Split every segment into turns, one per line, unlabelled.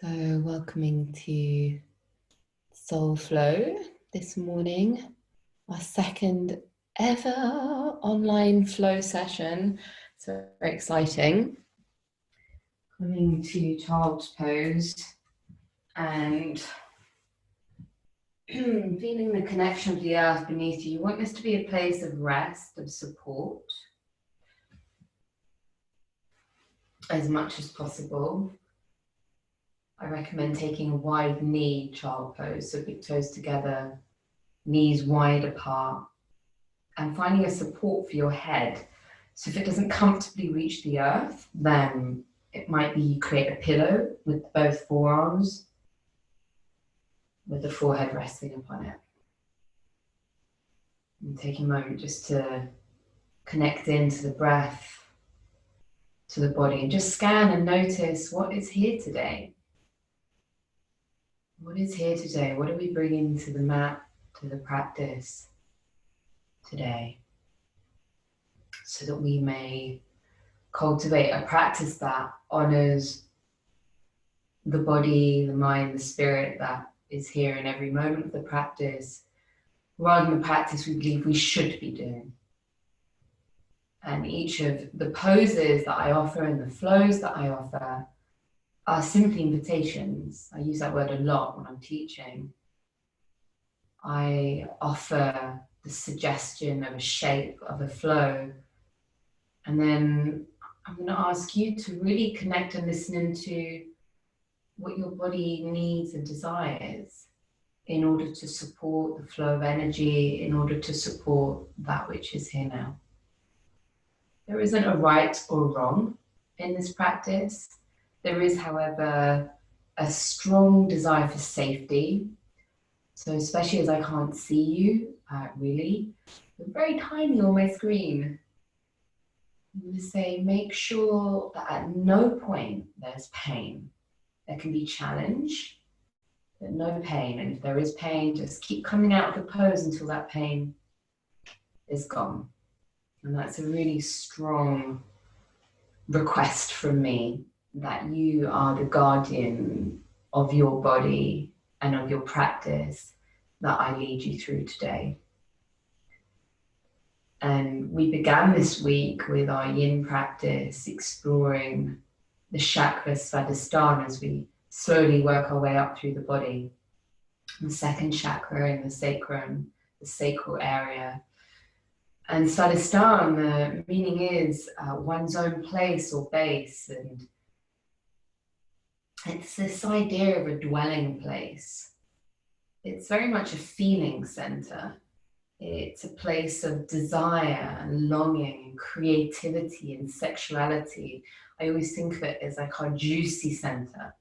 So welcoming to Soul Flow this morning, our second ever online flow session. So very exciting. Coming to child's pose and feeling the connection of the earth beneath you. You want this to be a place of rest, of support, as much as possible. I recommend taking a wide knee child pose, so big toes together, knees wide apart, and finding a support for your head. So if it doesn't comfortably reach the earth, then it might be you create a pillow with both forearms, with the forehead resting upon it. And take a moment just to connect into the breath, to the body, and just scan and notice what is here today. What is here today? What are we bringing to the mat, to the practice today? So that we may cultivate a practice that honors the body, the mind, the spirit that is here in every moment of the practice, rather than the practice we believe we should be doing. And each of the poses that I offer and the flows that I offer are simply invitations. I use that word a lot when I'm teaching. I offer the suggestion of a shape, of a flow, and then I'm going to ask you to really connect and listen into what your body needs and desires in order to support the flow of energy, in order to support that which is here now. There isn't a right or wrong in this practice. There is, however, a strong desire for safety. So especially as I can't see you, really, you're very tiny on my screen. I'm going to say, make sure that at no point there's pain. There can be challenge, but no pain. And if there is pain, just keep coming out of the pose until that pain is gone. And that's a really strong request from me, that you are the guardian of your body and of your practice that I lead you through today. And we began this week with our yin practice, exploring the chakra Swadhisthana as we slowly work our way up through the body. The second chakra in the sacrum, the sacral area. And Swadhisthana, the meaning is one's own place or base, and it's this idea of a dwelling place. It's very much a feeling center. It's a place of desire and longing and creativity and sexuality. I always think of it as like our juicy center.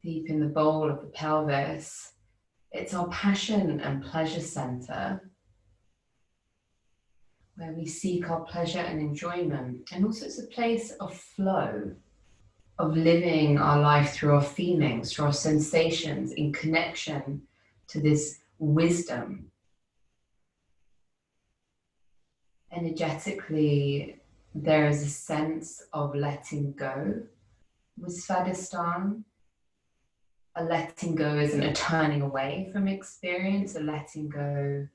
Deep in the bowl of the pelvis, it's our passion and pleasure center, where we seek our pleasure and enjoyment. And also it's a place of flow, of living our life through our feelings, through our sensations, in connection to this wisdom. Energetically, there is a sense of letting go with Swadhisthana. A letting go isn't a turning away from experience, a letting go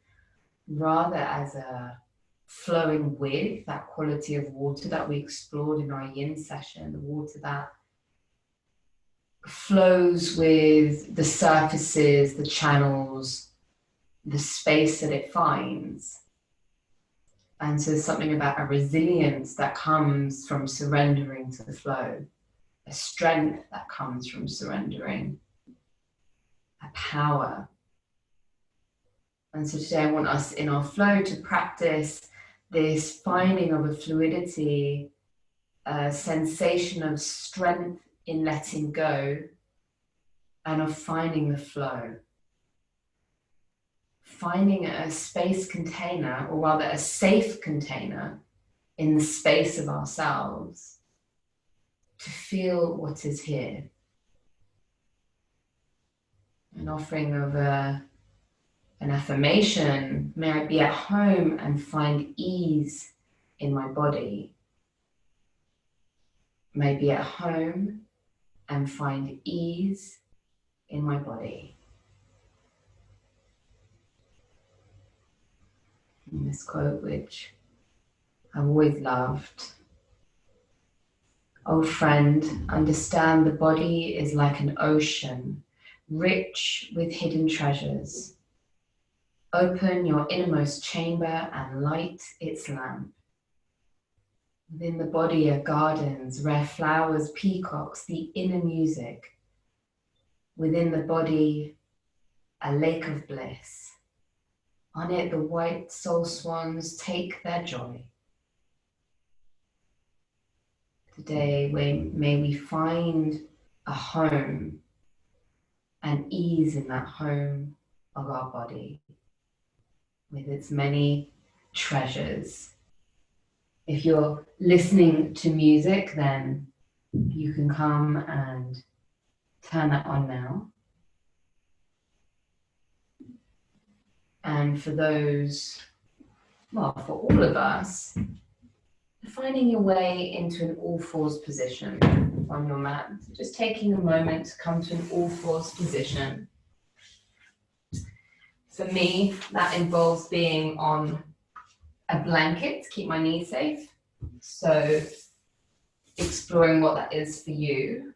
rather as a flowing with that quality of water that we explored in our yin session, the water that flows with the surfaces, the channels, the space that it finds. And so there's something about a resilience that comes from surrendering to the flow, a strength that comes from surrendering, a power. And so today I want us in our flow to practice this finding of a fluidity, a sensation of strength in letting go, and of finding the flow. Finding a space container, or rather a safe container, in the space of ourselves to feel what is here. An offering of an affirmation: may I be at home and find ease in my body. May I be at home and find ease in my body. And this quote, which I've always loved. Oh friend, understand the body is like an ocean, rich with hidden treasures. Open your innermost chamber and light its lamp. Within the body are gardens, rare flowers, peacocks, the inner music. Within the body, a lake of bliss. On it, the white soul swans take their joy. Today, may we find a home and ease in that home of our body with its many treasures. If you're listening to music, then you can come and turn that on now. And for those, well, for all of us, finding your way into an all fours position on your mat. Just taking a moment to come to an all fours position. For me, that involves being on a blanket to keep my knees safe. So exploring what that is for you.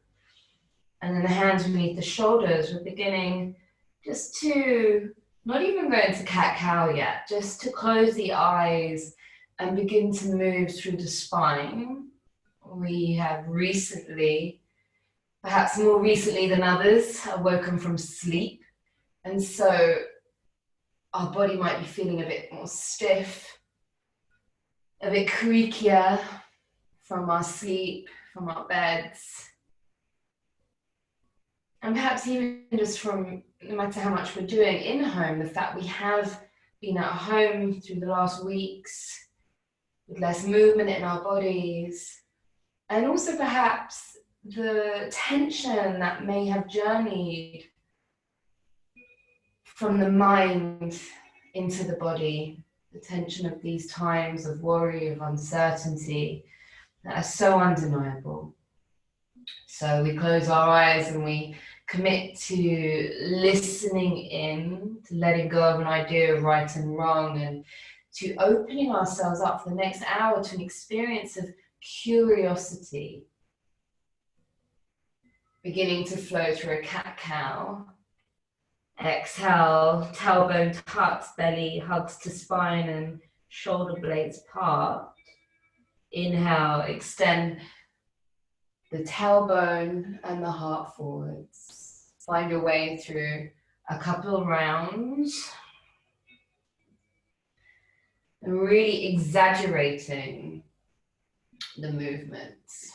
And then the hands beneath the shoulders, we're beginning just to, not even go into cat-cow yet, just to close the eyes and begin to move through the spine. We have recently, perhaps more recently than others, awoken from sleep. And so our body might be feeling a bit more stiff, a bit creakier from our sleep, from our beds. And perhaps even just from, no matter how much we're doing in home, the fact we have been at home through the last weeks with less movement in our bodies. And also perhaps the tension that may have journeyed from the mind into the body, the tension of these times of worry, of uncertainty that are so undeniable. So we close our eyes and we commit to listening in, to letting go of an idea of right and wrong, and to opening ourselves up for the next hour to an experience of curiosity, beginning to flow through a cat-cow. Exhale, tailbone tucks, belly hugs to spine and shoulder blades part. Inhale, extend the tailbone and the heart forwards. Find your way through a couple of rounds. And really exaggerating the movements.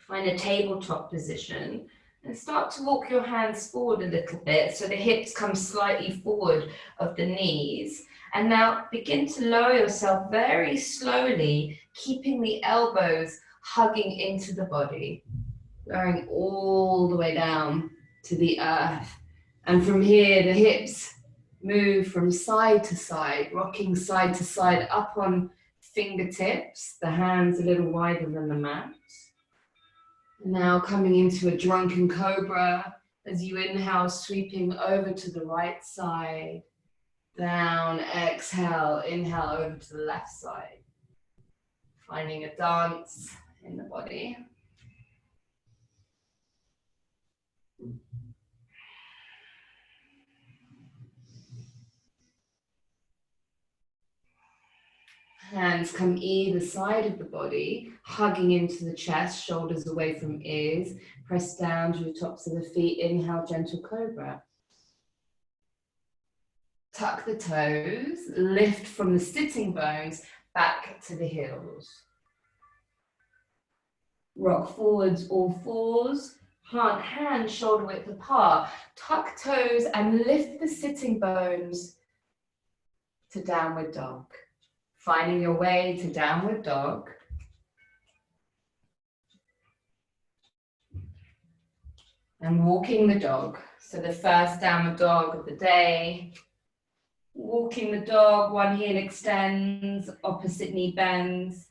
Find a tabletop position and start to walk your hands forward a little bit so the hips come slightly forward of the knees. And now begin to lower yourself very slowly, keeping the elbows hugging into the body, lowering all the way down to the earth. And from here, the hips move from side to side, rocking side to side up on fingertips, the hands a little wider than the mat. Now coming into a drunken cobra as you inhale, sweeping over to the right side, down, exhale, inhale over to the left side. Finding a dance in the body. Hands come either side of the body, hugging into the chest, shoulders away from ears. Press down to the tops of the feet. Inhale, gentle cobra. Tuck the toes, lift from the sitting bones back to the heels. Rock forwards, all fours. Plant hands shoulder width apart. Tuck toes and lift the sitting bones to downward dog. Finding your way to downward dog. And walking the dog. So the first downward dog of the day. Walking the dog, one heel extends, opposite knee bends,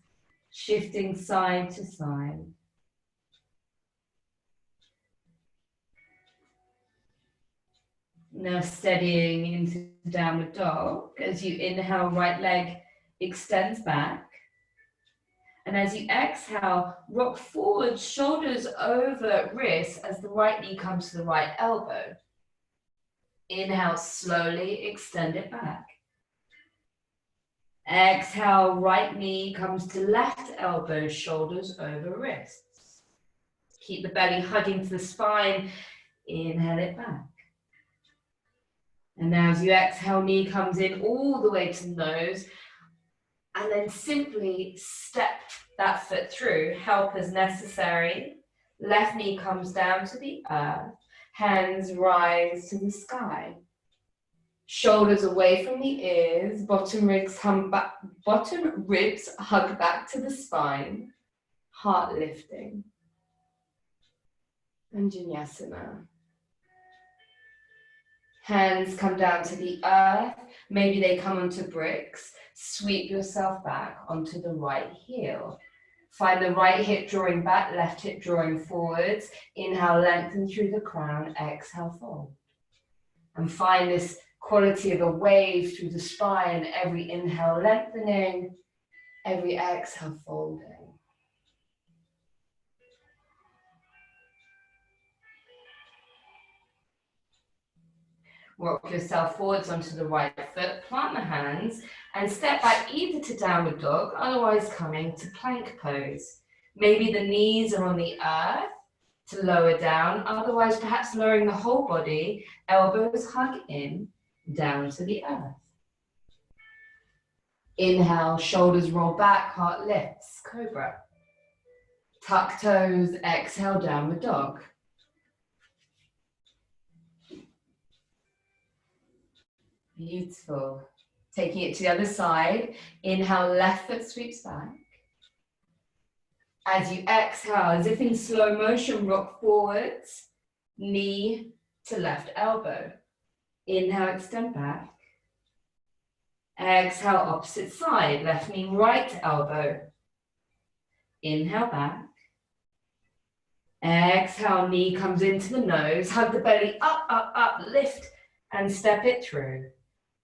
shifting side to side. Now steadying into downward dog. As you inhale, right leg extends back. And as you exhale, rock forward, shoulders over wrists as the right knee comes to the right elbow. Inhale, slowly extend it back. Exhale, right knee comes to left elbow, shoulders over wrists. Keep the belly hugging to the spine. Inhale it back. And now as you exhale, knee comes in all the way to the nose. And then simply step that foot through. Help as necessary. Left knee comes down to the earth. Hands rise to the sky. Shoulders away from the ears. Bottom ribs hug back to the spine. Heart lifting. And Chandrasana. Hands come down to the earth. Maybe they come onto bricks. Sweep yourself back onto the right heel. Find the right hip drawing back, left hip drawing forwards. Inhale, lengthen through the crown. Exhale, fold. And find this quality of a wave through the spine. Every inhale, lengthening. Every exhale, folding. Rock yourself forwards onto the right foot, plant the hands, and step back either to downward dog, otherwise coming to plank pose. Maybe the knees are on the earth to lower down, otherwise perhaps lowering the whole body, elbows hug in, down to the earth. Inhale, shoulders roll back, heart lifts, Cobra. Tuck toes, exhale, downward dog. Beautiful. Taking it to the other side. Inhale, left foot sweeps back. As you exhale, as if in slow motion, rock forwards, knee to left elbow. Inhale, extend back. Exhale, opposite side, left knee, right elbow. Inhale back. Exhale, knee comes into the nose, hug the belly up, up, up, lift and step it through.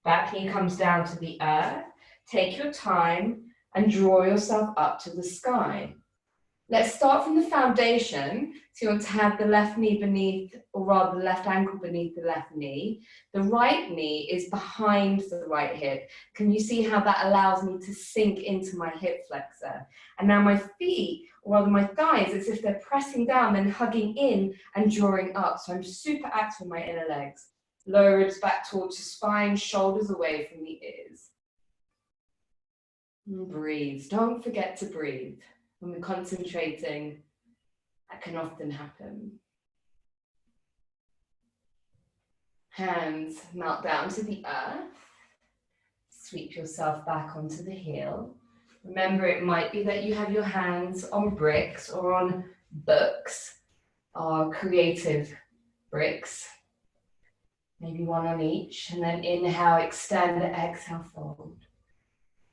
Back knee comes down to the earth. Take your time and draw yourself up to the sky. Let's start from the foundation. So you want to have the left knee beneath, or rather the left ankle beneath the left knee. The right knee is behind the right hip. Can you see how that allows me to sink into my hip flexor? And now my feet, or rather my thighs, as if they're pressing down, then hugging in and drawing up. So I'm super active in my inner legs. Lower ribs back towards the spine, shoulders away from the ears. And breathe. Don't forget to breathe. When we're concentrating, that can often happen. Hands melt down to the earth. Sweep yourself back onto the heel. Remember, it might be that you have your hands on bricks or on books, or creative bricks. Maybe one on each. And then inhale, extend, exhale, fold.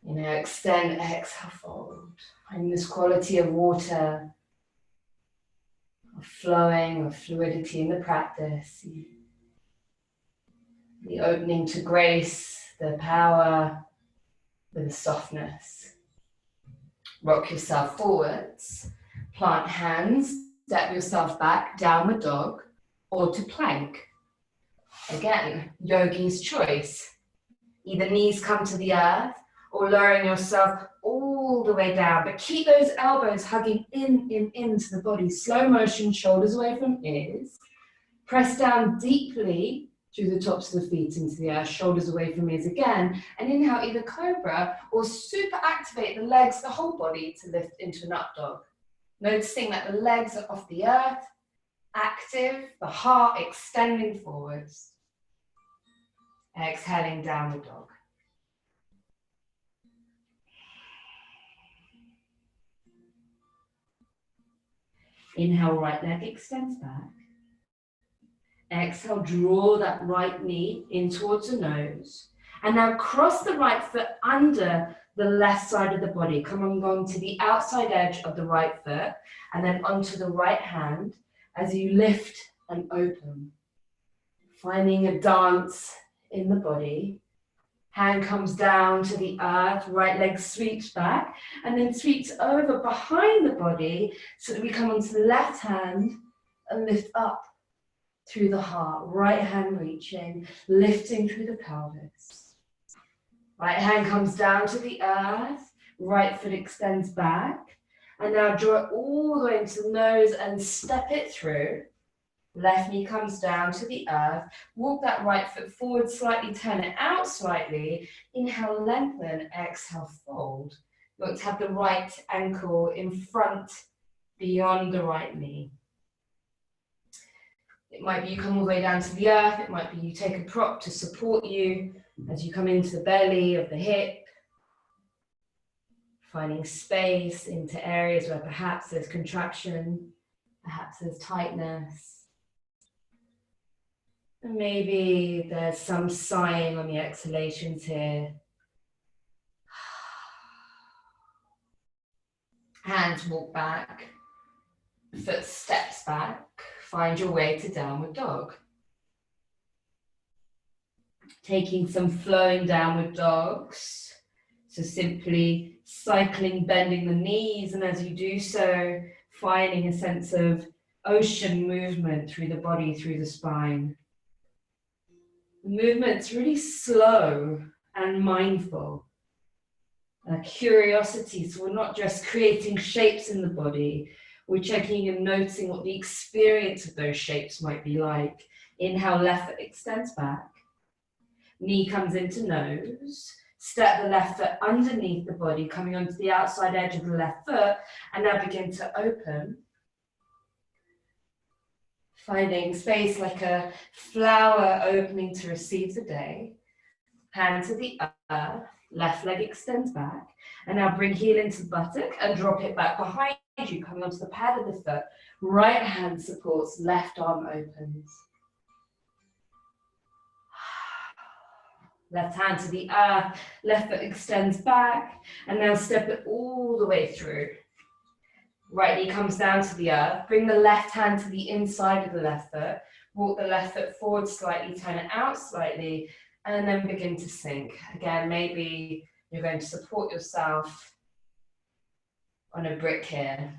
Inhale, extend, exhale, fold. And this quality of water, of flowing, of fluidity in the practice. The opening to grace, the power, with the softness. Rock yourself forwards. Plant hands, step yourself back, downward dog, or to plank. Again, yogi's choice. Either knees come to the earth, or lowering yourself all the way down, but keep those elbows hugging into the body. Slow motion, shoulders away from ears. Press down deeply through the tops of the feet into the earth, shoulders away from ears again. And inhale, either Cobra or super activate the legs, the whole body to lift into an up dog. Noticing that the legs are off the earth, active, the heart extending forwards. Exhaling, downward dog. Inhale, right leg extends back.
exhale, draw that right knee in towards the nose. And now cross the right foot under the left side of the body. Come on to the outside edge of the right foot and then onto the right hand as you lift and open. Finding a dance in the body. Hand comes down to the earth, right leg sweeps back and then sweeps over behind the body so that we come onto the left hand and lift up through the heart. Right hand reaching, lifting through the pelvis. Right hand comes down to the earth, right foot extends back. And now draw it all the way into the nose and step it through. Left knee comes down to the earth. Walk that right foot forward slightly, turn it out slightly. Inhale, lengthen, exhale, fold. You want to have the right ankle in front, beyond the right knee. It might be you come all the way down to the earth. It might be you take a prop to support you as you come into the belly of the hip. Finding space into areas where perhaps there's contraction, perhaps there's tightness. And maybe there's some sighing on the exhalations here. Hands walk back, foot steps back, find your way to downward dog. Taking some flowing downward dogs. So simply cycling, bending the knees, and as you do so, finding a sense of ocean movement through the body, through the spine. The movement's really slow and mindful. Curiosity, so we're not just creating shapes in the body, we're checking and noticing what the experience of those shapes might be like. Inhale, left foot extends back. Knee comes into nose. Step the left foot underneath the body, coming onto the outside edge of the left foot, and now begin to open. Finding space like a flower opening to receive the day. Hand to the earth, left leg extends back, and now bring heel into the buttock and drop it back behind you, coming onto the pad of the foot. Right hand supports, left arm opens. Left hand to the earth, left foot extends back, and now step it all the way through. Right knee comes down to the earth, bring the left hand to the inside of the left foot, walk the left foot forward slightly, turn it out slightly, and then begin to sink. Again, maybe you're going to support yourself on a brick here.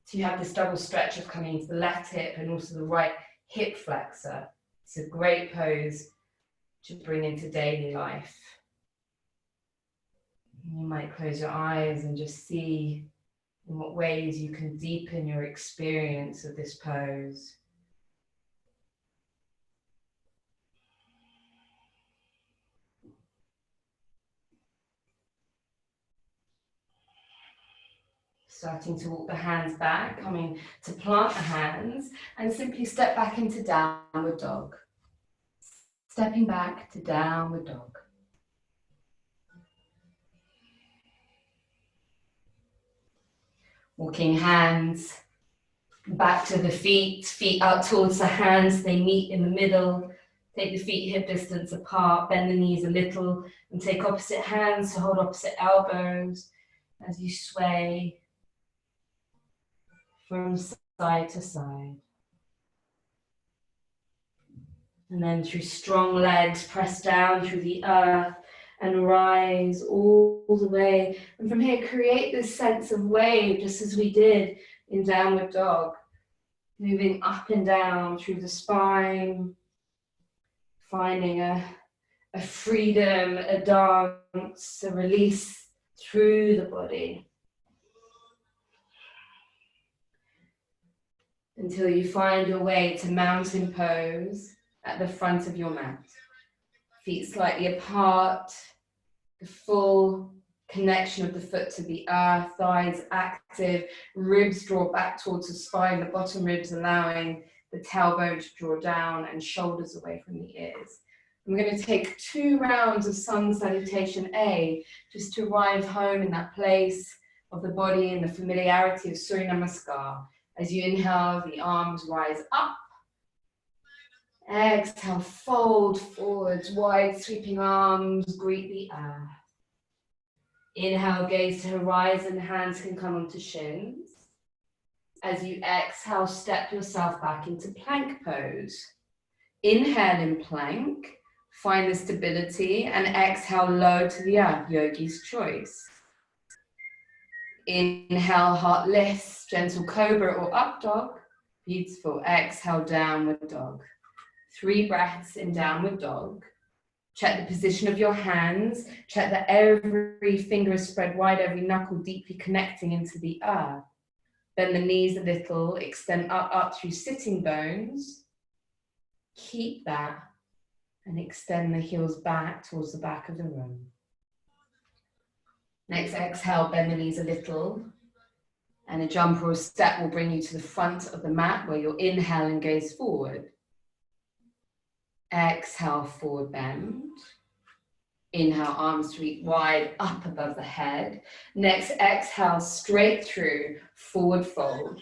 So you have this double stretch of coming into the left hip and also the right hip flexor. It's a great pose to bring into daily life. You might close your eyes and just see in what ways you can deepen your experience of this pose. Starting to walk the hands back, coming to plant the hands and simply step back into downward dog. Stepping back to downward dog. Walking hands back to the feet, feet out towards the hands, they meet in the middle. Take the feet hip distance apart, bend the knees a little, and take opposite hands to hold opposite elbows as you sway from side to side. And then through strong legs, press down through the earth and rise all the way. And from here, create this sense of wave, just as we did in downward dog. Moving up and down through the spine, finding a freedom, a dance, a release through the body. Until you find your way to mountain pose at the front of your mat. Feet slightly apart, the full connection of the foot to the earth, thighs active, ribs draw back towards the spine, the bottom ribs allowing the tailbone to draw down and shoulders away from the ears. I'm going to take 2 rounds of sun salutation A, just to arrive home in that place of the body and the familiarity of Surya Namaskar. As you inhale, the arms rise up. Exhale, fold forwards, wide sweeping arms, greet the earth. Inhale, gaze to horizon, hands can come onto shins. As you exhale, step yourself back into plank pose. Inhale in plank, find the stability, and exhale low to the earth, yogi's choice. Inhale, heart lifts, gentle cobra or up dog. Beautiful. Exhale, downward dog. 3 breaths in downward dog. Check the position of your hands. Check that every finger is spread wide, every knuckle deeply connecting into the earth. Bend the knees a little, extend up through sitting bones. Keep that and extend the heels back towards the back of the room. Next exhale, bend the knees a little. And a jump or a step will bring you to the front of the mat where you'll inhale and gaze forward. Exhale, forward bend. Inhale, arms sweep wide up above the head. Next, exhale, straight through, forward fold.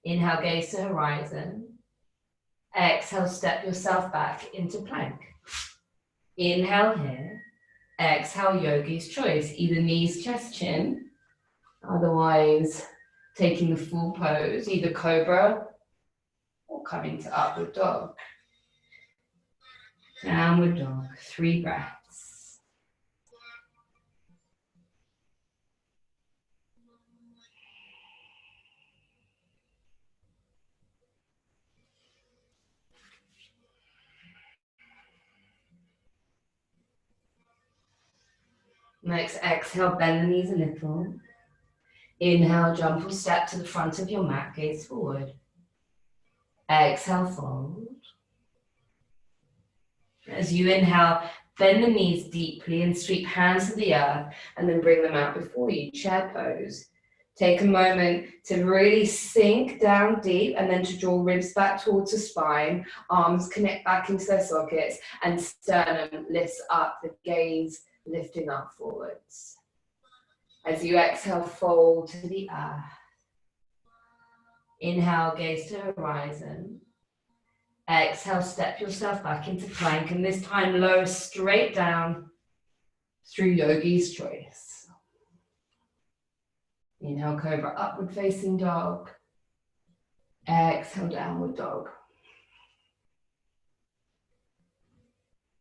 Inhale, gaze to horizon. Exhale, step yourself back into plank. Inhale here. Exhale, yogi's choice. Either knees, chest, chin. Otherwise, taking the full pose, either cobra or coming to upward dog. Downward dog, 3 breaths. Next, exhale, bend the knees a little. Inhale, jump or step to the front of your mat, gaze forward. Exhale, fold. As you inhale, bend the knees deeply and sweep hands to the earth and then bring them out before you, chair pose. Take a moment to really sink down deep and then to draw ribs back towards the spine, arms connect back into their sockets and sternum lifts up, the gaze lifting up forwards. As you exhale, fold to the earth. Inhale, gaze to horizon. Exhale, step yourself back into plank, and this time lower straight down through yogi's choice. Inhale, cobra, upward facing dog. Exhale, downward dog.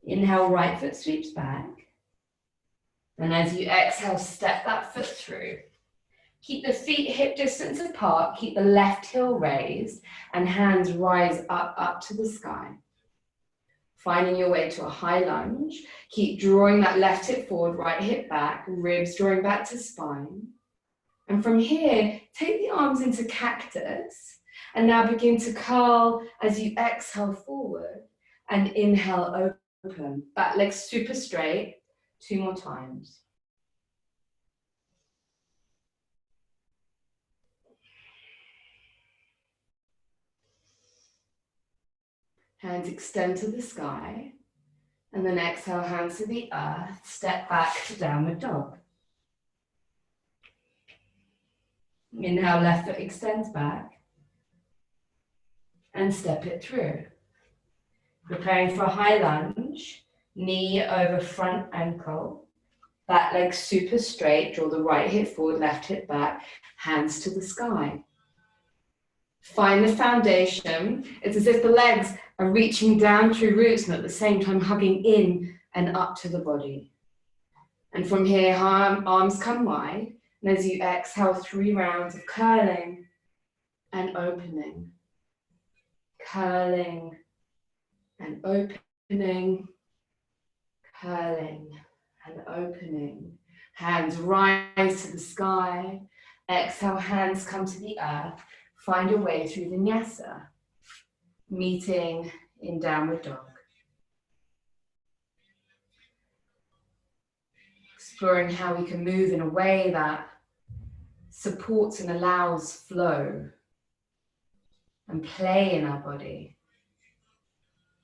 Inhale, right foot sweeps back. And as you exhale, step that foot through. Keep the feet hip distance apart, keep the left heel raised, and hands rise up to the sky. Finding your way to a high lunge. Keep drawing that left hip forward, right hip back, ribs drawing back to spine. And from here, take the arms into cactus, and now begin to curl as you exhale forward, and inhale, open. Back legs super straight, 2 more times. Hands extend to the sky, and then exhale, hands to the earth, step back to downward dog. Inhale, left foot extends back, and step it through. Preparing for a high lunge, knee over front ankle, back leg super straight, draw the right hip forward, left hip back, hands to the sky. Find the foundation. It's as if the legs are reaching down through roots and at the same time hugging in and up to the body. And from here, arms come wide. And as you exhale, 3 rounds of curling and opening. Curling and opening. Curling and opening. Hands rise to the sky. Exhale, hands come to the earth. Find your way through vinyasa, meeting in downward dog. Exploring how we can move in a way that supports and allows flow and play in our body.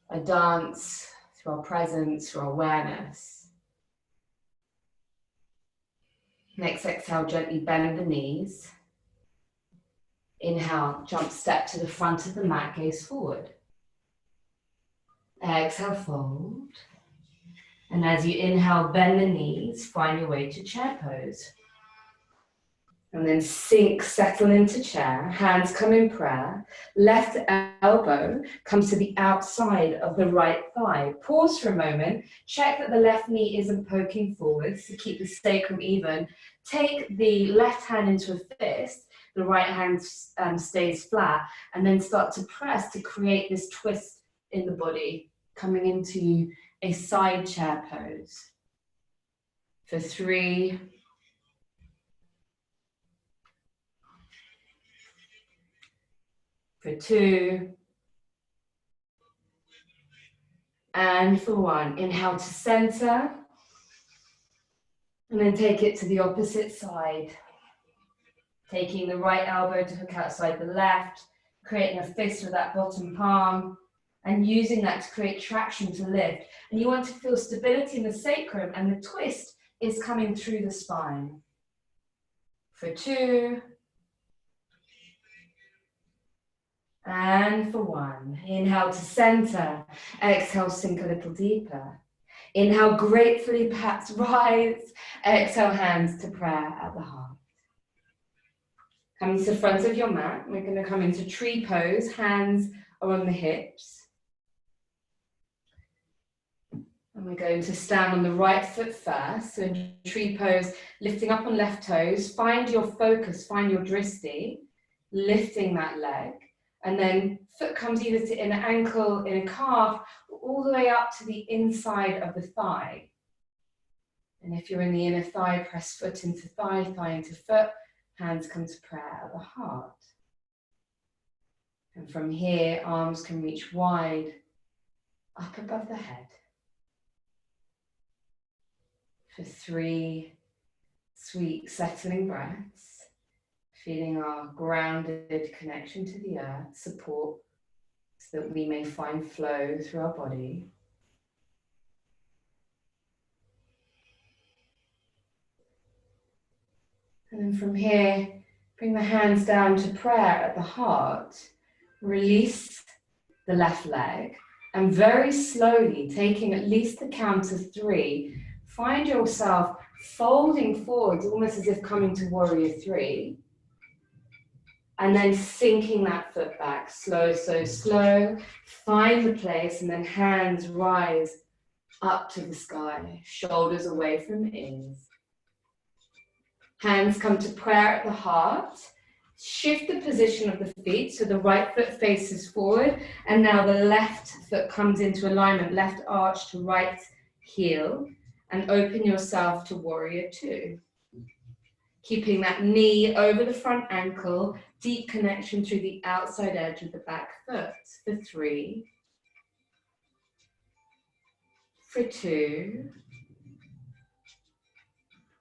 A dance through our presence, through our awareness. Next exhale, gently bend the knees. Inhale, jump step to the front of the mat, gaze forward. Exhale, fold. And as you inhale, bend the knees, find your way to chair pose. And then sink, settle into chair, hands come in prayer, left elbow comes to the outside of the right thigh. Pause for a moment, check that the left knee isn't poking forwards to keep the sacrum even. Take the left hand into a fist, the right hand stays flat, and then start to press to create this twist in the body, coming into a side chair pose. For 3, for 2, and for 1. Inhale to center, and then take it to the opposite side. Taking the right elbow to hook outside the left, creating a fist with that bottom palm, and using that to create traction to lift. And you want to feel stability in the sacrum, and the twist is coming through the spine. For 2, and for 1. Inhale to center, exhale, sink a little deeper. Inhale, gratefully perhaps rise, exhale, hands to prayer at the heart. Coming to the front of your mat, we're going to come into tree pose, hands are on the hips. And we're going to stand on the right foot first. So in tree pose, lifting up on left toes, find your focus, find your dristi, lifting that leg. And then foot comes either to inner ankle, inner calf, all the way up to the inside of the thigh. And if you're in the inner thigh, press foot into thigh, thigh into foot, hands come to prayer at the heart. And from here, arms can reach wide, up above the head. For 3 sweet settling breaths, feeling our grounded connection to the earth, support, so that we may find flow through our body. And then from here, bring the hands down to prayer at the heart. Release the left leg, and very slowly, taking at least the count of 3, find yourself folding forwards, almost as if coming to warrior 3. And then sinking that foot back, slow, so slow. Find the place, and then hands rise up to the sky, shoulders away from ears. Hands come to prayer at the heart. Shift the position of the feet, so the right foot faces forward, and now the left foot comes into alignment, left arch to right heel, and open yourself to warrior 2. Keeping that knee over the front ankle, deep connection through the outside edge of the back foot. For 3, for 2,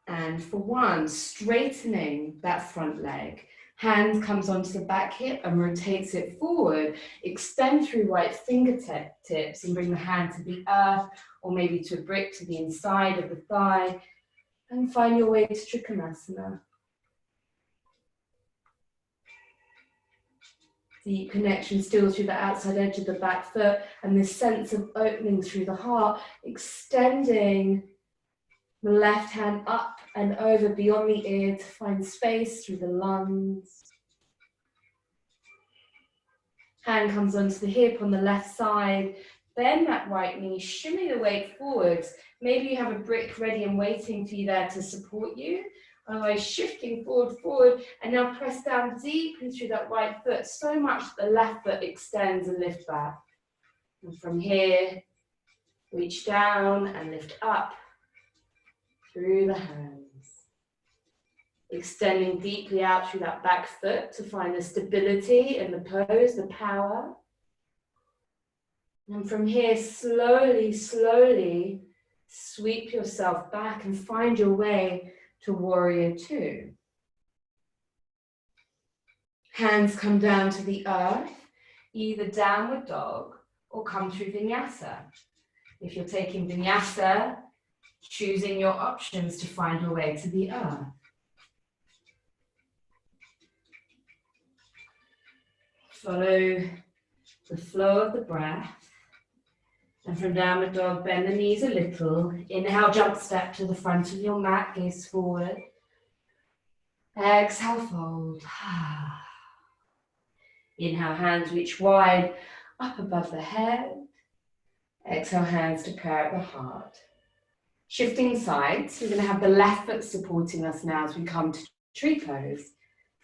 and for 1, straightening that front leg. Hand comes onto the back hip and rotates it forward. Extend through right fingertips and bring the hand to the earth, or maybe to a brick to the inside of the thigh. And find your way to Trikanasana. Deep connection still through the outside edge of the back foot, and this sense of opening through the heart, extending the left hand up and over beyond the ear to find space through the lungs. Hand comes onto the hip on the left side. Bend that right knee, shimmy the weight forwards. Maybe you have a brick ready and waiting for you there to support you. Otherwise, shifting forward, and now press down deeply through that right foot, so much that the left foot extends and lift back. And from here, reach down and lift up through the hands. Extending deeply out through that back foot to find the stability in the pose, the power. And from here, slowly, slowly sweep yourself back and find your way to warrior 2. Hands come down to the earth, either downward dog or come through vinyasa. If you're taking vinyasa, choosing your options to find your way to the earth. Follow the flow of the breath. And from downward dog, bend the knees a little. Inhale, jump step to the front of your mat, gaze forward. Exhale, fold. Inhale, hands reach wide up above the head. Exhale, hands to prayer at the heart. Shifting sides, we're going to have the left foot supporting us now as we come to tree pose.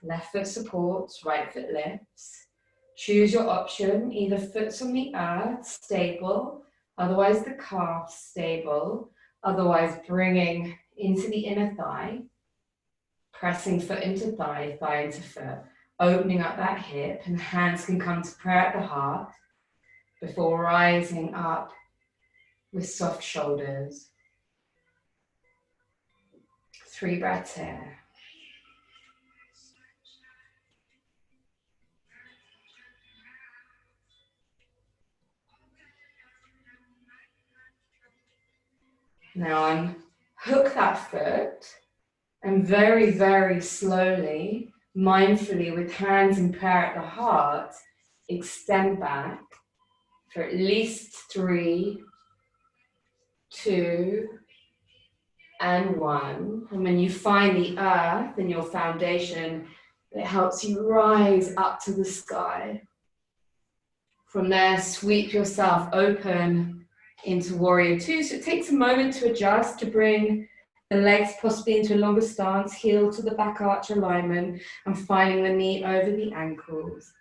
Left foot supports, right foot lifts. Choose your option, either foot's on the earth, stable, otherwise the calf, stable, otherwise bringing into the inner thigh, pressing foot into thigh, thigh into foot, opening up that hip, and hands can come to prayer at the heart before rising up with soft shoulders. 3 breaths here. Now unhook that foot and very, very slowly, mindfully, with hands in prayer at the heart, extend back for at least 3, 2, and 1. And when you find the earth in your foundation, it helps you rise up to the sky. From there, sweep yourself open into warrior 2. So it takes a moment to adjust, to bring the legs possibly into a longer stance, heel to the back arch alignment, and finding the knee over the ankles.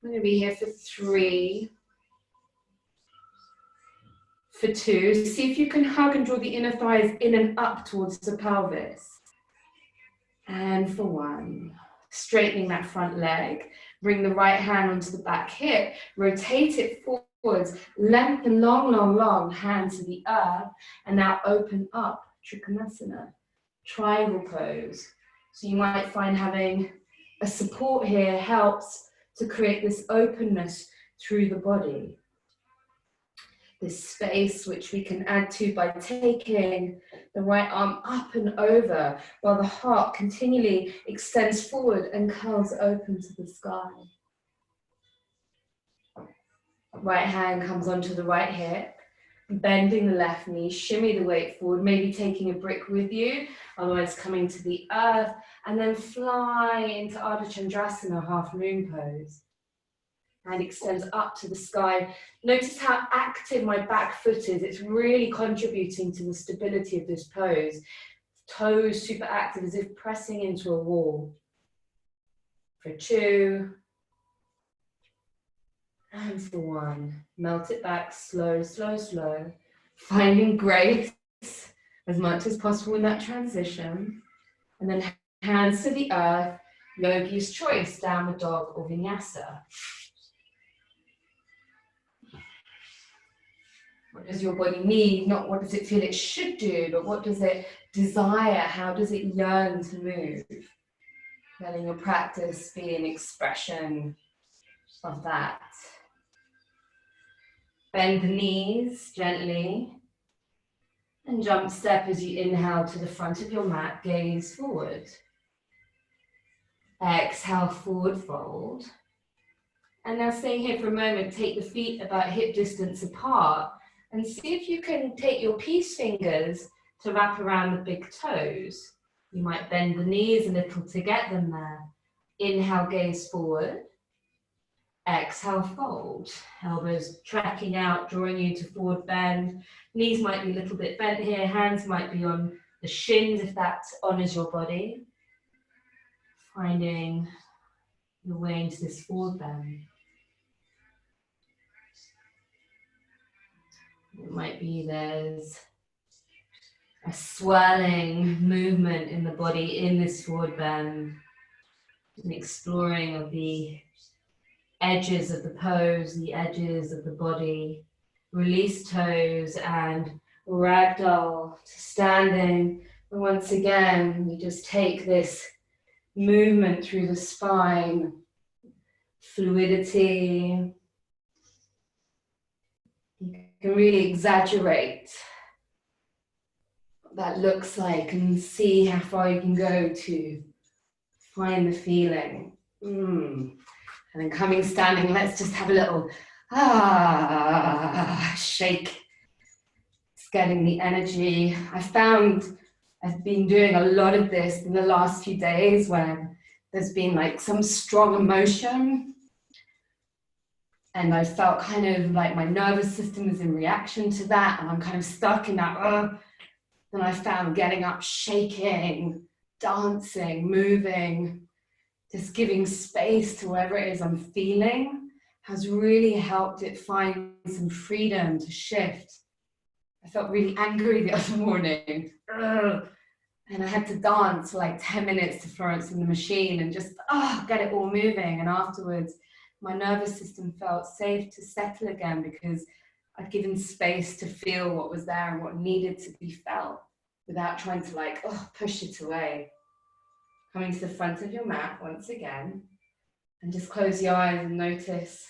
I'm going to be here for 3, for 2. See if you can hug and draw the inner thighs in and up towards the pelvis. And for 1, straightening that front leg. Bring the right hand onto the back hip, rotate it forwards, lengthen long, long, long, hand to the earth, and now open up, Trikanasana, triangle pose. So you might find having a support here helps to create this openness through the body. This space which we can add to by taking the right arm up and over while the heart continually extends forward and curls open to the sky. Right hand comes onto the right hip, bending the left knee, shimmy the weight forward, maybe taking a brick with you, otherwise coming to the earth, and then fly into Ardha Chandrasana, half moon pose. And extends up to the sky. Notice how active my back foot is. It's really contributing to the stability of this pose. Toes super active, as if pressing into a wall. For 2. And for 1. Melt it back, slow, slow, slow. Finding grace as much as possible in that transition. And then hands to the earth, yogi's choice, downward dog or vinyasa. What does your body need? Not what does it feel it should do, but what does it desire? How does it yearn to move? Letting your practice be an expression of that. Bend the knees gently and jump step as you inhale to the front of your mat, gaze forward. Exhale, forward fold. And now staying here for a moment, take the feet about hip distance apart and see if you can take your peace fingers to wrap around the big toes. You might bend the knees a little to get them there. Inhale, gaze forward. Exhale, fold. Elbows tracking out, drawing you to forward bend. Knees might be a little bit bent here. Hands might be on the shins if that honors your body. Finding your way into this forward bend. It might be there's a swirling movement in the body in this forward bend. An exploring of the edges of the pose, the edges of the body. Release toes and ragdoll to standing. And once again, we just take this movement through the spine, fluidity. You can really exaggerate what that looks like and see how far you can go to find the feeling. And then coming standing, let's just have a little shake. It's getting the energy. I found I've been doing a lot of this in the last few days when there's been like some strong emotion. And I felt kind of like my nervous system is in reaction to that. And I'm kind of stuck in that. Then I found getting up, shaking, dancing, moving, just giving space to whatever it is I'm feeling has really helped it find some freedom to shift. I felt really angry the other morning. And I had to dance for like 10 minutes to Florence in the Machine and just get it all moving. And afterwards, my nervous system felt safe to settle again because I'd given space to feel what was there and what needed to be felt without trying to like, push it away. Coming to the front of your mat once again, and just close your eyes and notice,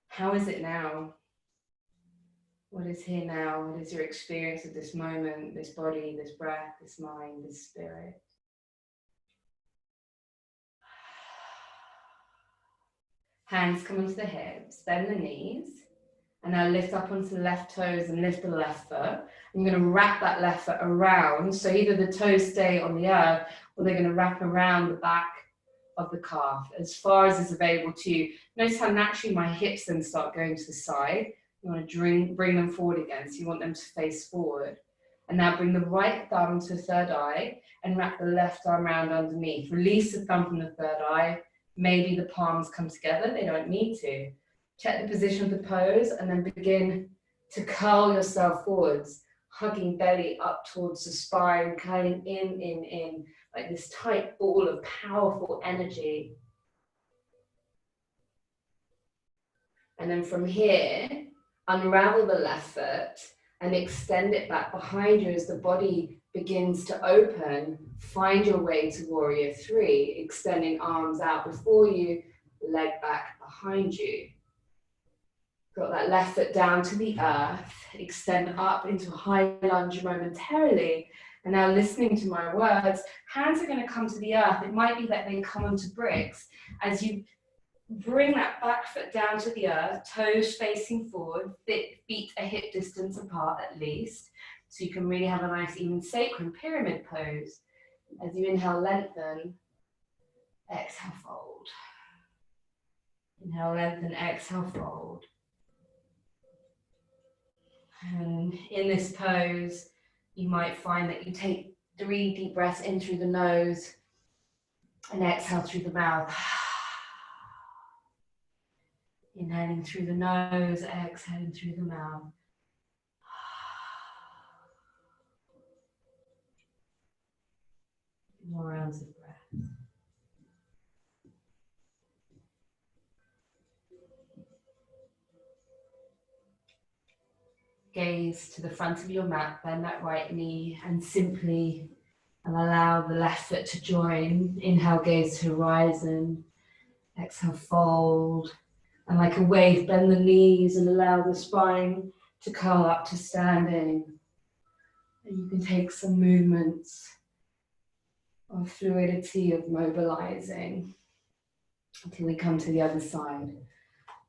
how is it now? What is here now? What is your experience of this moment, this body, this breath, this mind, this spirit? Hands come onto the hips, bend the knees, and now lift up onto the left toes and lift the left foot. I'm going to wrap that left foot around, so either the toes stay on the earth or they're going to wrap around the back of the calf as far as is available to you. Notice how naturally my hips then start going to the side. You want to bring them forward again, so you want them to face forward. And now bring the right thumb to the third eye and wrap the left arm around underneath. Release the thumb from the third eye. Maybe the palms come together, they don't need to. Check the position of the pose and then begin to curl yourself forwards, hugging belly up towards the spine, curling in, like this tight ball of powerful energy. And then from here, unravel the left foot and extend it back behind you as the body begins to open. Find your way to Warrior Three, extending arms out before you, leg back behind you. Got that left foot down to the earth, extend up into a high lunge momentarily. And now listening to my words, hands are going to come to the earth. It might be that they come onto bricks. As you bring that back foot down to the earth, toes facing forward, feet a hip distance apart at least, so you can really have a nice even sacrum pyramid pose. As you inhale, lengthen, exhale, fold. Inhale, lengthen, exhale, fold. And in this pose, you might find that you take 3 deep breaths in through the nose and exhale through the mouth. Inhaling through the nose, exhaling through the mouth. More rounds of breath. Gaze to the front of your mat, bend that right knee and simply allow the left foot to join. Inhale, gaze to horizon. Exhale, fold. And like a wave, bend the knees and allow the spine to curl up to standing. And you can take some movements of fluidity, of mobilizing until we come to the other side.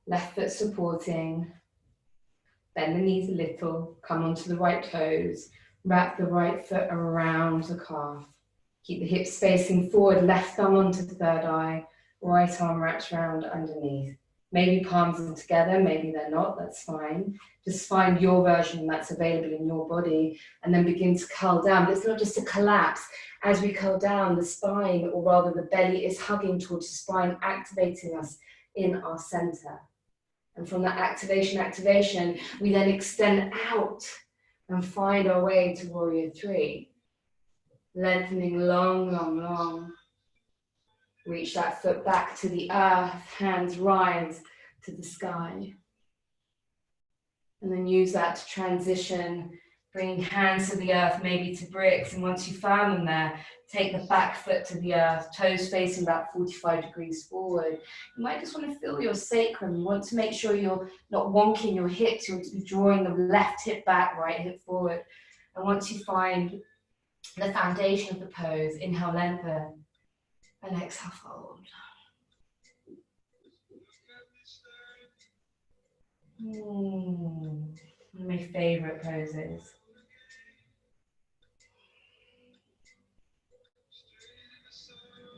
Left foot supporting. Bend the knees a little, come onto the right toes, wrap the right foot around the calf. Keep the hips facing forward, left thumb onto the third eye, right arm wraps around underneath. Maybe palms are together, maybe they're not, that's fine. Just find your version that's available in your body and then begin to curl down. But it's not just a collapse. As we curl down, the spine, or rather the belly, is hugging towards the spine, activating us in our center. And from that activation, we then extend out and find our way to Warrior Three. Lengthening long, long, long. Reach that foot back to the earth, hands rise to the sky. And then use that to transition, bringing hands to the earth, maybe to bricks. And once you found them there, take the back foot to the earth, toes facing about 45 degrees forward. You might just want to feel your sacrum. You want to make sure you're not wonking your hips. You want to be drawing the left hip back, right hip forward. And once you find the foundation of the pose, inhale, lengthen, and exhale, fold. One of my favorite poses.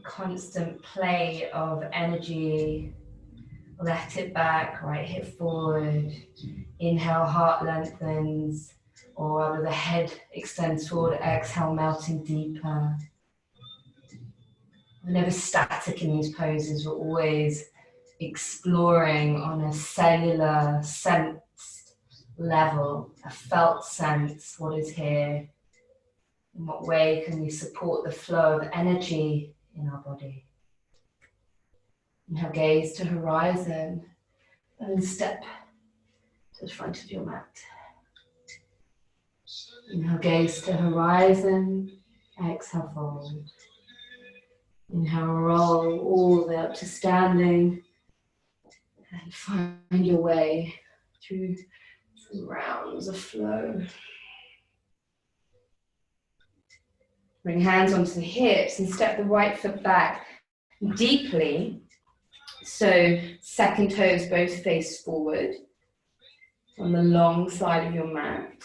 Constant play of energy. Let it back, right hip forward. Inhale, heart lengthens, or rather the head extends forward. Exhale, melting deeper. We're never static in these poses. We're always exploring on a cellular sensed level, a felt sense, what is here. In what way can we support the flow of energy in our body? Inhale, gaze to horizon, and then step to the front of your mat. Inhale, gaze to horizon, exhale, fold. Inhale, roll all the way up to standing, and find your way through some rounds of flow. Bring hands onto the hips and step the right foot back deeply. So second toes both face forward on the long side of your mat.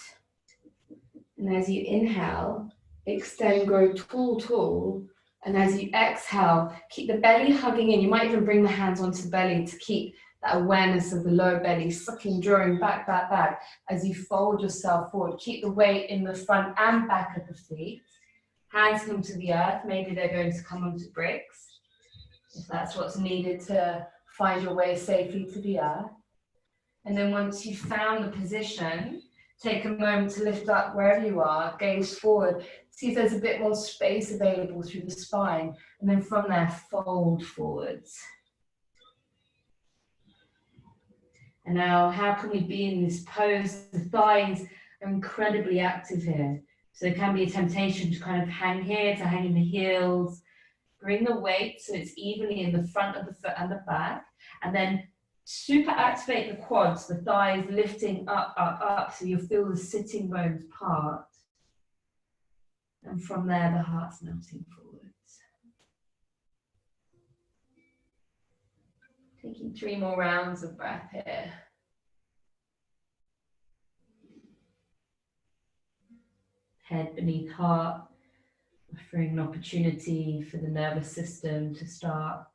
And as you inhale, extend, grow tall, tall. And as you exhale, keep the belly hugging in. You might even bring the hands onto the belly to keep that awareness of the lower belly, sucking, drawing back, back, back. As you fold yourself forward, keep the weight in the front and back of the feet. Hands come to the earth. Maybe they're going to come onto bricks, if that's what's needed to find your way safely to the earth. And then once you've found the position, take a moment to lift up wherever you are, gaze forward, see if there's a bit more space available through the spine, and then from there, fold forwards. And now, how can we be in this pose? The thighs are incredibly active here. So there can be a temptation to kind of hang here, to hang in the heels. Bring the weight so it's evenly in the front of the foot and the back. And then super activate the quads, the thighs lifting up, up, up. So you'll feel the sitting bones part. And from there, the heart's melting forwards. Taking 3 more rounds of breath here. Head beneath heart, offering an opportunity for the nervous system to start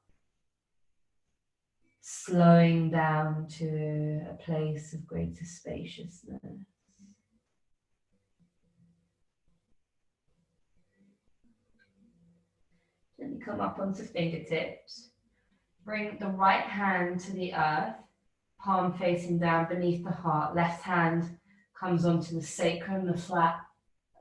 slowing down to a place of greater spaciousness. Then you come up onto fingertips. Bring the right hand to the earth, palm facing down beneath the heart. Left hand comes onto the sacrum, the flat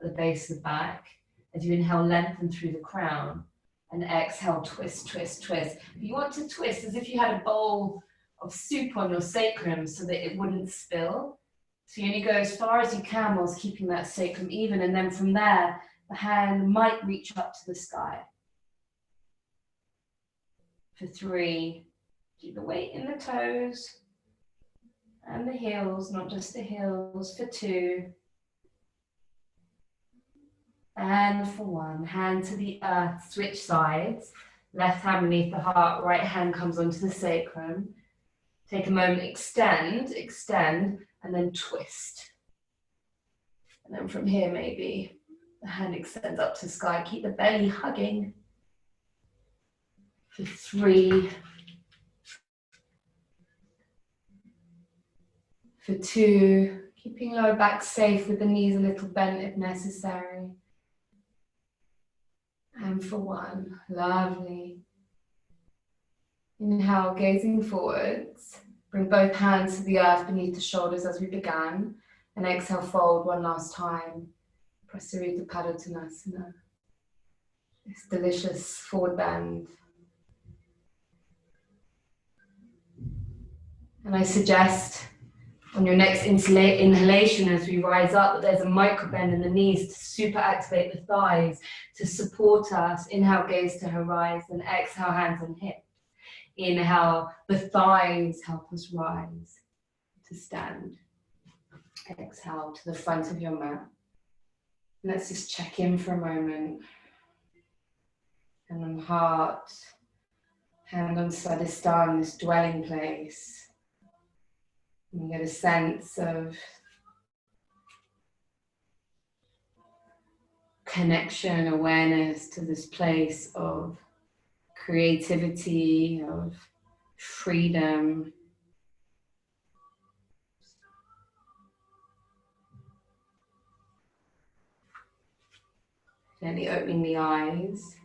at the base of the back. As you inhale, lengthen through the crown. And exhale, twist, twist, twist. You want to twist as if you had a bowl of soup on your sacrum so that it wouldn't spill. So you only go as far as you can whilst keeping that sacrum even. And then from there, the hand might reach up to the sky. For 3, keep the weight in the toes and the heels, not just the heels. For 2. And for 1, hand to the earth, switch sides. Left hand beneath the heart, right hand comes onto the sacrum. Take a moment, extend, extend, and then twist. And then from here, maybe the hand extends up to the sky. Keep the belly hugging. For 3. For 2, keeping lower back safe with the knees a little bent if necessary. And for 1, lovely. Inhale, gazing forwards. Bring both hands to the earth beneath the shoulders as we began. And exhale, fold one last time. Prasarita Padottanasana. This delicious forward bend. And I suggest on your next inhalation as we rise up that there's a micro bend in the knees to super activate the thighs, to support us. Inhale, gaze to horizon. Exhale, hands on hips. Inhale, the thighs help us rise to stand. Exhale to the front of your mat. Let's just check in for a moment. Hand on heart, hand on Svadhisthana, this dwelling place.
You get a sense of connection, awareness to this place of creativity, of freedom. Gently opening the eyes.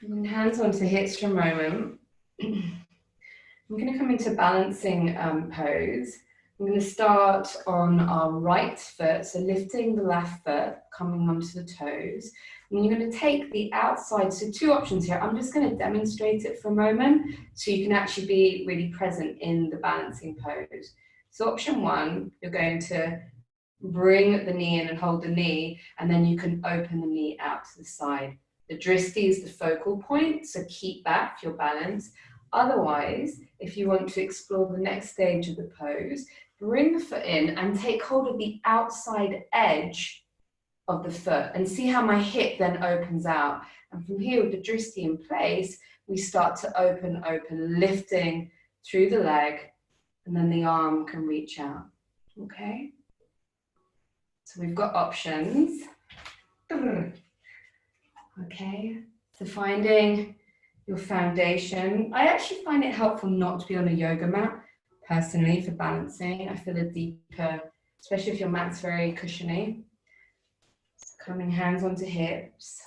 And hands onto hips for a moment. I'm going to come into balancing pose. I'm going to start on our right foot, so lifting the left foot, coming onto the toes. And you're going to take the outside, so two options here. I'm just going to demonstrate it for a moment so you can actually be really present in the balancing pose. So option one, you're going to bring the knee in and hold the knee, and then you can open the knee out to the side. The dristi is the focal point, so keep that for your balance. Otherwise, if you want to explore the next stage of the pose, bring the foot in and take hold of the outside edge of the foot and see how my hip then opens out. And from here, with the dristi in place, we start to open, lifting through the leg, and then the arm can reach out. Okay? So we've got options. Okay, so finding your foundation. I actually find it helpful not to be on a yoga mat, personally, for balancing. I feel a deeper, especially if your mat's very cushiony. So coming hands onto hips,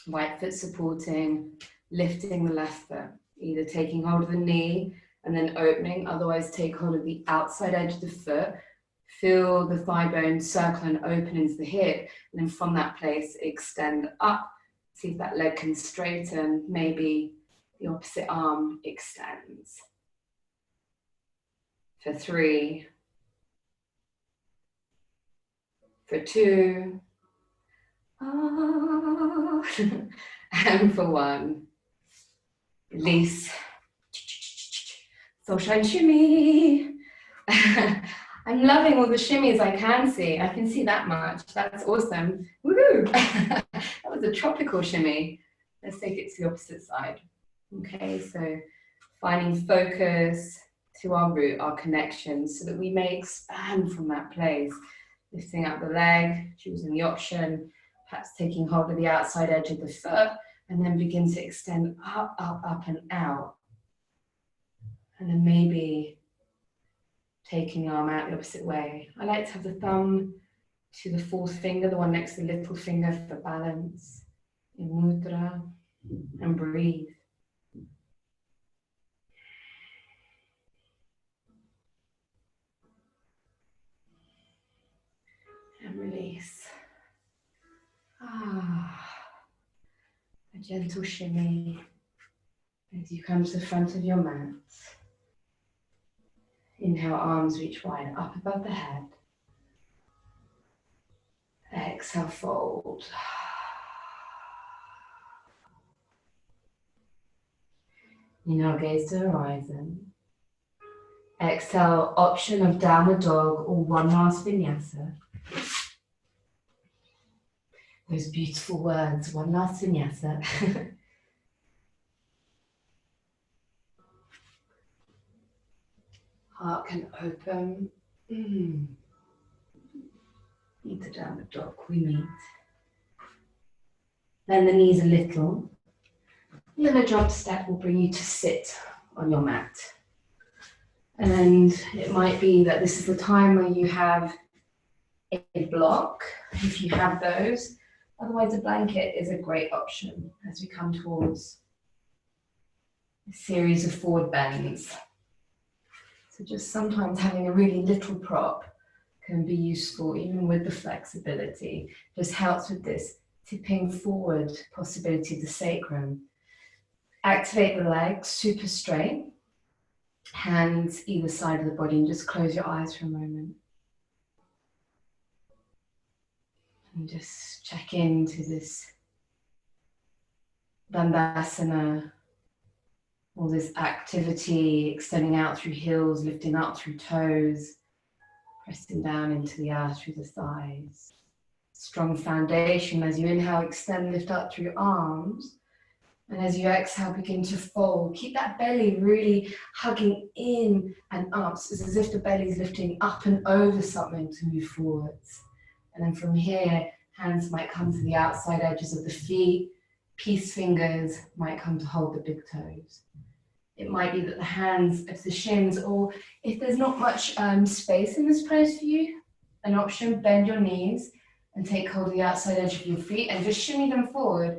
right foot supporting, lifting the left foot, either taking hold of the knee and then opening, otherwise take hold of the outside edge of the foot, feel the thigh bone circle and open into the hip, and then from that place, extend up. See if that leg can straighten, maybe the opposite arm extends. For 3, for 2, and for 1. Release. Soulshine shimmy. I'm loving all the shimmies I can see. I can see that much. That's awesome. Woo! That was a tropical shimmy. Let's take it to the opposite side. Okay, so finding focus to our root, our connection, so that we may expand from that place. Lifting up the leg, choosing the option, perhaps taking hold of the outside edge of the foot, and then begin to extend up, up, and out. And then maybe taking the arm out the opposite way. I like to have the thumb to the fourth finger, the one next to the little finger, for balance. In mudra, and breathe. And release. A gentle shimmy as you come to the front of your mat. Inhale, arms reach wide up above the head. Exhale, fold. Inhale, gaze to the horizon. Exhale, option of downward dog or one last vinyasa. Those beautiful words, one last vinyasa. Heart can open. Need the downward dog, we meet. Bend the knees a little. And then a jump step will bring you to sit on your mat. And it might be that this is the time where you have a block, if you have those. Otherwise, a blanket is a great option as we come towards a series of forward bends. So just sometimes having a really little prop can be useful, even with the flexibility. Just helps with this tipping forward possibility of the sacrum. Activate the legs super straight, hands either side of the body, and just close your eyes for a moment. And just check into this Dandasana, all this activity, extending out through heels, lifting up through toes, pressing down into the earth through the thighs. Strong foundation as you inhale, extend, lift up through your arms.
And as you exhale, begin to fold. Keep that belly really hugging in and up. So it's as if the belly is lifting up and over something to move forwards. And then from here, hands might come to the outside edges of the feet. Peace fingers might come to hold the big toes. It might be that the hands at the shins, or if there's not much space in this pose for you, an option, bend your knees and take hold of the outside edge of your feet and just shimmy them forward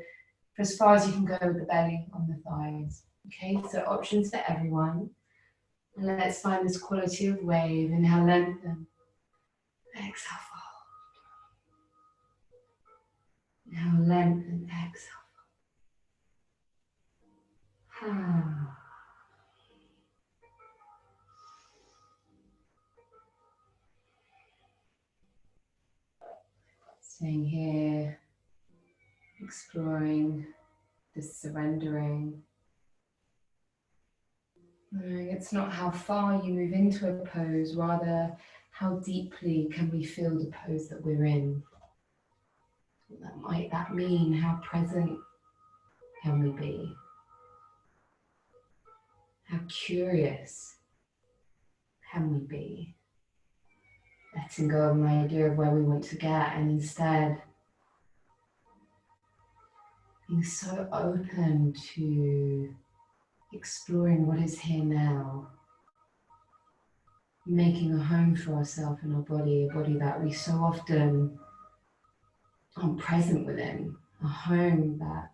for as far as you can go with the belly on the thighs. Okay, so options for everyone. And let's find this quality of wave. Inhale, lengthen. Exhale, fold. Inhale, lengthen. Exhale. Staying here, exploring this surrendering. It's not how far you move into a pose, rather how deeply can we feel the pose that we're in. What might that mean? How present can we be? How curious can we be? Letting go of an idea of where we want to get, and instead being so open to exploring what is here now. Making a home for ourselves in our body, a body that we so often aren't present within, a home that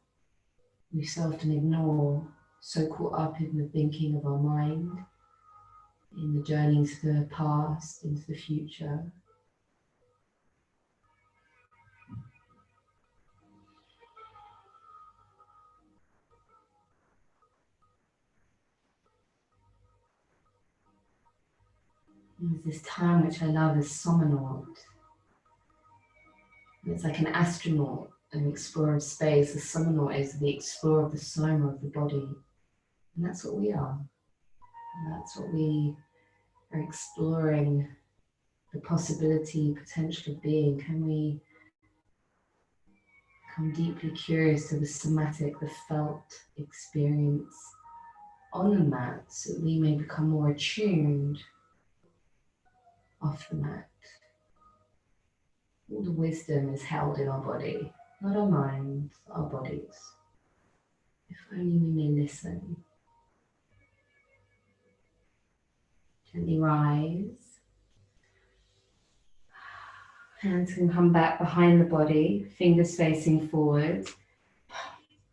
we so often ignore, so caught up in the thinking of our mind, in the journey into the past, into the future. There's this term which I love is somnonaut. It's like an astronaut, an explorer of space. A somnonaut is the explorer of the soma of the body. And that's what we are. And that's what we are exploring, the possibility, potential of being. Can we become deeply curious to the somatic, the felt experience on the mat so that we may become more attuned off the mat. All the wisdom is held in our body, not our minds, our bodies. If only we may listen. Gently rise. Hands can come back behind the body, fingers facing forward,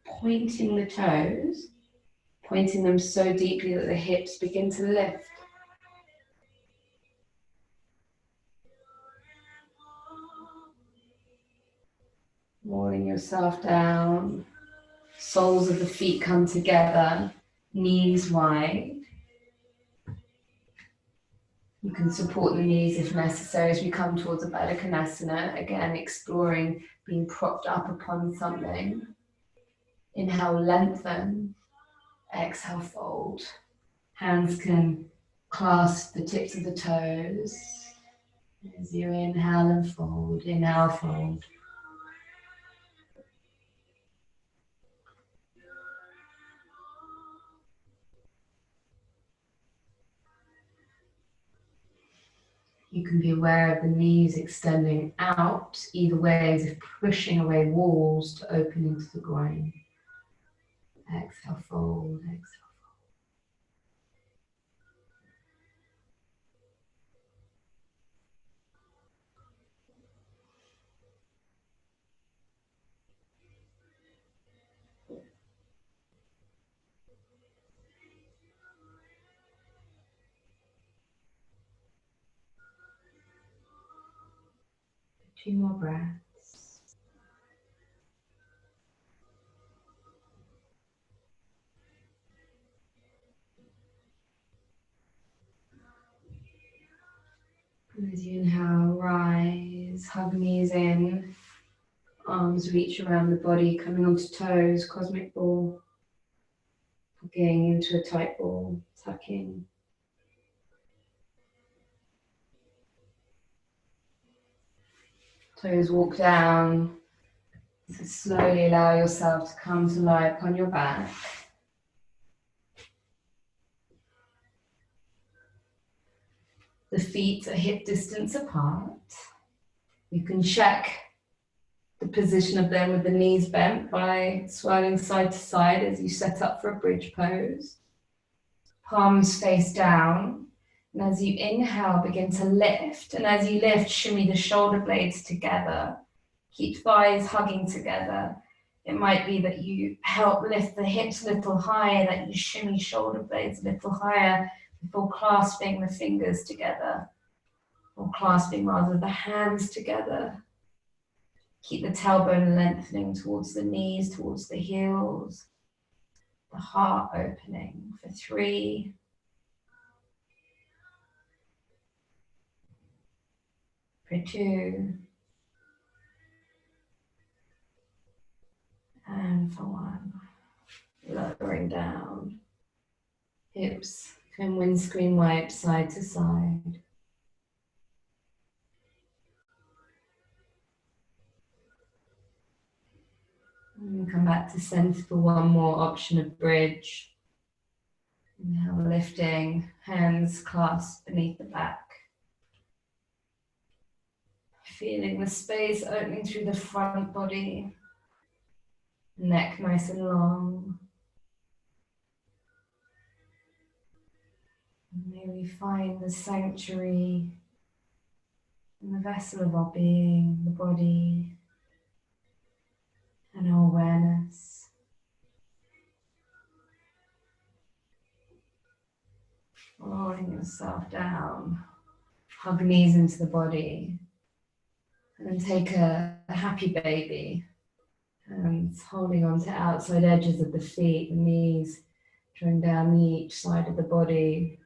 pointing the toes, pointing them so deeply that the hips begin to lift. Rolling yourself down, soles of the feet come together, knees wide. You can support the knees if necessary as we come towards a Trikanasana. Again, exploring being propped up upon something. Inhale, lengthen. Exhale, fold. Hands can clasp the tips of the toes. As you inhale and fold, inhale, fold. You can be aware of the knees extending out either way as if pushing away walls to open into the groin. Exhale, fold, exhale. 2 more breaths. And as you inhale, rise, hug knees in, arms reach around the body, coming onto toes, cosmic ball. Hugging into a tight ball, tucking. Toes walk down, So slowly allow yourself to come to lie upon your back. The feet are hip distance apart. You can check the position of them with the knees bent by swirling side to side as you set up for a bridge pose. Palms face down. And as you inhale, begin to lift. And as you lift, shimmy the shoulder blades together. Keep thighs hugging together. It might be that you help lift the hips a little higher, that you shimmy shoulder blades a little higher before clasping the fingers together, or clasping rather the hands together. Keep the tailbone lengthening towards the knees, towards the heels, the heart opening for 3, for 2, and for 1. Lowering down. Hips can windscreen wipe side to side. And come back to center for one more option of bridge. Inhale, lifting, hands clasped beneath the back. Feeling the space opening through the front body. Neck nice and long. And may we find the sanctuary in the vessel of our being, the body, and our awareness. Rolling yourself down. Hug knees into the body. And then take a happy baby. Hands holding on to outside edges of the feet, the knees drawing down each side of the body.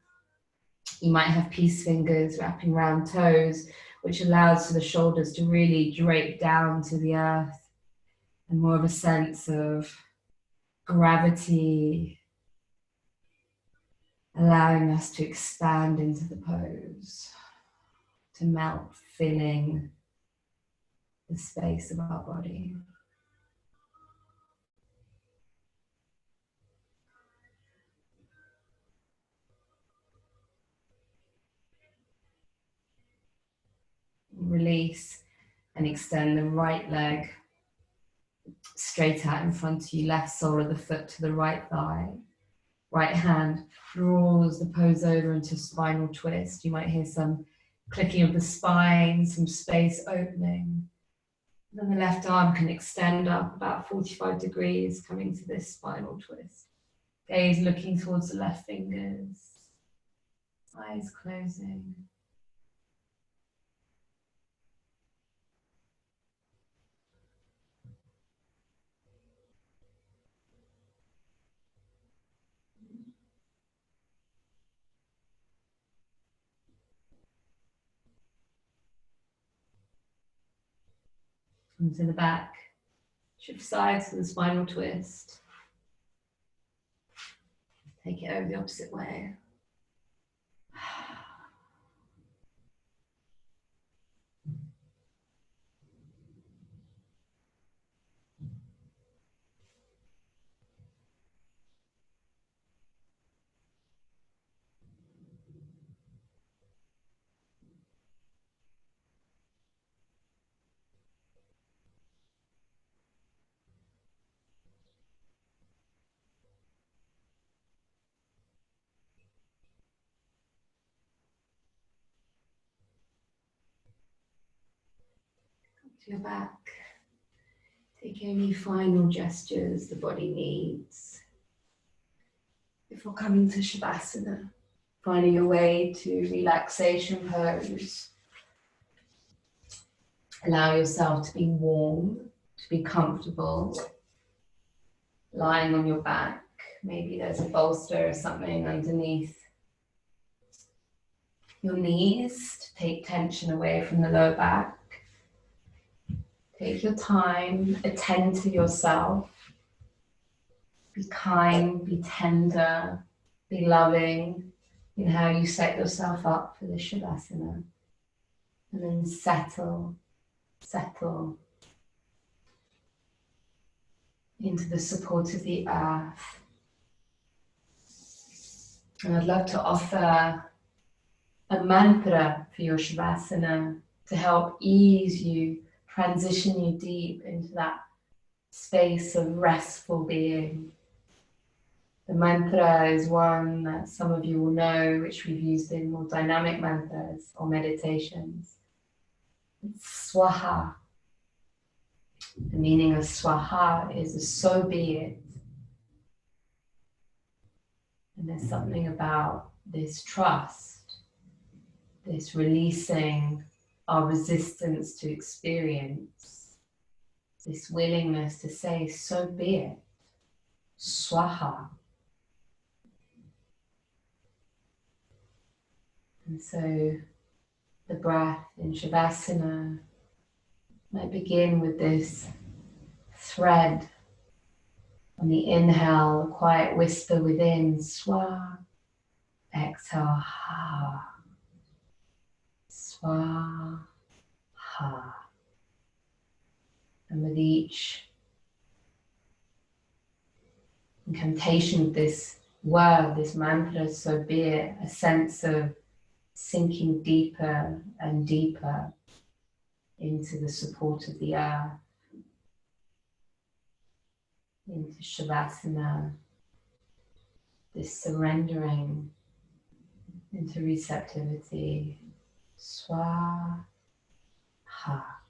You might have peace fingers wrapping around toes, which allows for the shoulders to really drape down to the earth, and more of a sense of gravity, allowing us to expand into the pose, to melt, filling the space of our body. Release and extend the right leg straight out in front of you, left sole of the foot to the right thigh. Right hand draws the pose over into spinal twist. You might hear some clicking of the spine, some space opening. Then the left arm can extend up about 45 degrees, coming to this spinal twist. Gaze looking towards the left fingers. Eyes closing. Come to the back. Shift sides to the spinal twist. Take it over the opposite way. To your back. Take any final gestures the body needs before coming to Shavasana. Finding your way to relaxation pose. Allow yourself to be warm, to be comfortable. Lying on your back. Maybe there's a bolster or something underneath your knees to take tension away from the lower back. Take your time, attend to yourself. Be kind, be tender, be loving in how you set yourself up for the Shavasana. And then settle, settle.
into the support of the earth. And I'd love to offer a mantra for your Shavasana to help ease you, transition you deep into that space of restful being. The mantra is one that some of you will know, which we've used in more dynamic mantras or meditations. It's Swaha. The meaning of Swaha is a so be it. And there's something about this trust, this releasing our resistance to experience, this willingness to say, so be it, Swaha. And so the breath in Shavasana might begin with this thread. On the inhale, a quiet whisper within, Swa. Exhale, Ha. Swa, Ha. And with each incantation of this word, this mantra, so be it, a sense of sinking deeper and deeper into the support of the earth, into Shavasana, this surrendering into receptivity. Swa, Ha.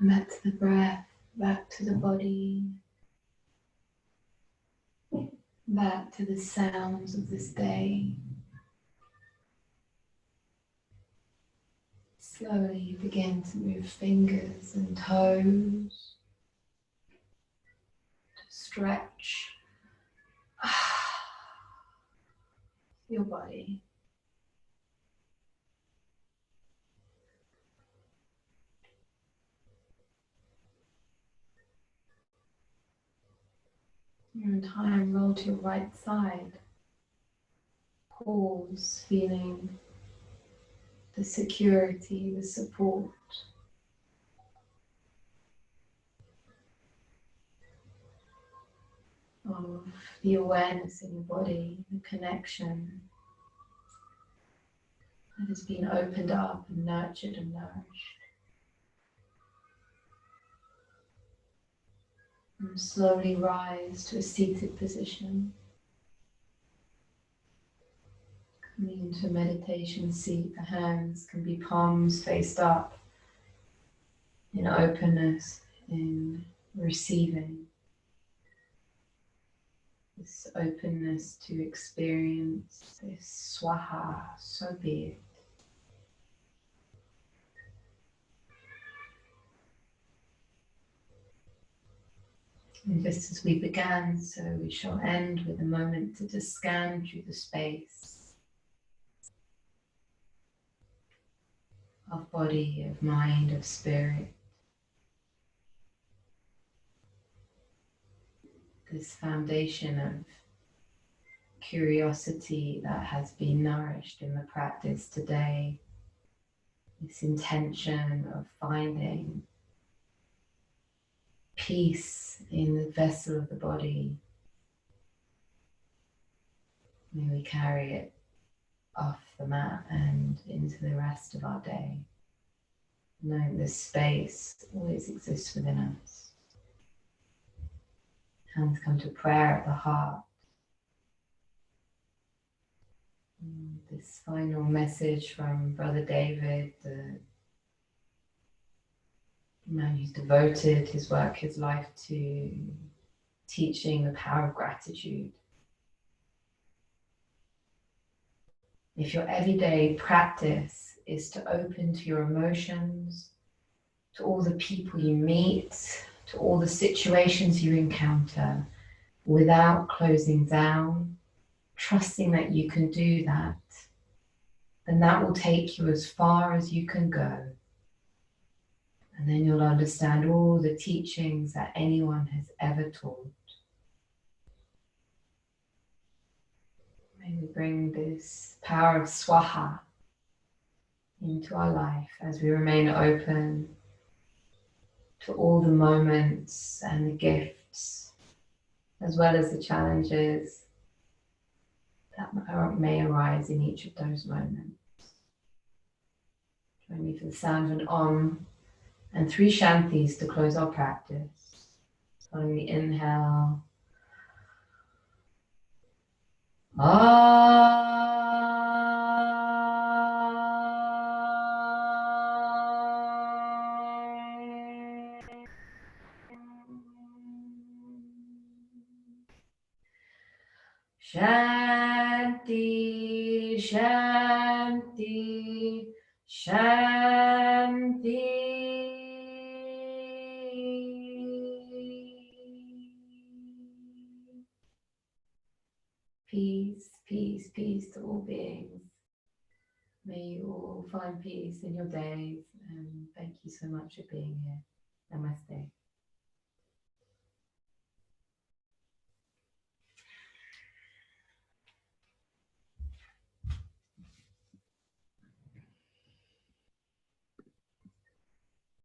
And back to the breath, back to the body, back to the sounds of this day. Slowly begin to move fingers and toes, to stretch your body. In time, roll to your right side. Pause, feeling the security, the support of the awareness in your body, the connection that has been opened up and nurtured and nourished. And slowly rise to a seated position. Coming into a meditation seat, the hands can be palms faced up in openness, in receiving. This openness to experience this swaha, so be it. And just as we began, so we shall end with a moment to just scan through the space of body, of mind, of spirit. This foundation of curiosity that has been nourished in the practice today. This intention of finding peace in the vessel of the body. May we carry it off the mat and into the rest of our day, knowing this space always exists within us. Hands come to prayer at the heart. And this final message from Brother David, the man who's devoted his work, his life to teaching the power of gratitude. If your everyday practice is to open to your emotions, to all the people you meet, to all the situations you encounter, without closing down, trusting that you can do that, then that will take you as far as you can go. And then you'll understand all the teachings that anyone has ever taught. May we bring this power of swaha into our life as we remain open to all the moments and the gifts, as well as the challenges that may arise in each of those moments. Join me for the sound of an Om and 3 Shantis to close our practice. Following the inhale. Shanti, Shanti, Shanti. Peace, peace, peace to all beings. May you all find peace in your days, and thank you so much for being here. Namaste.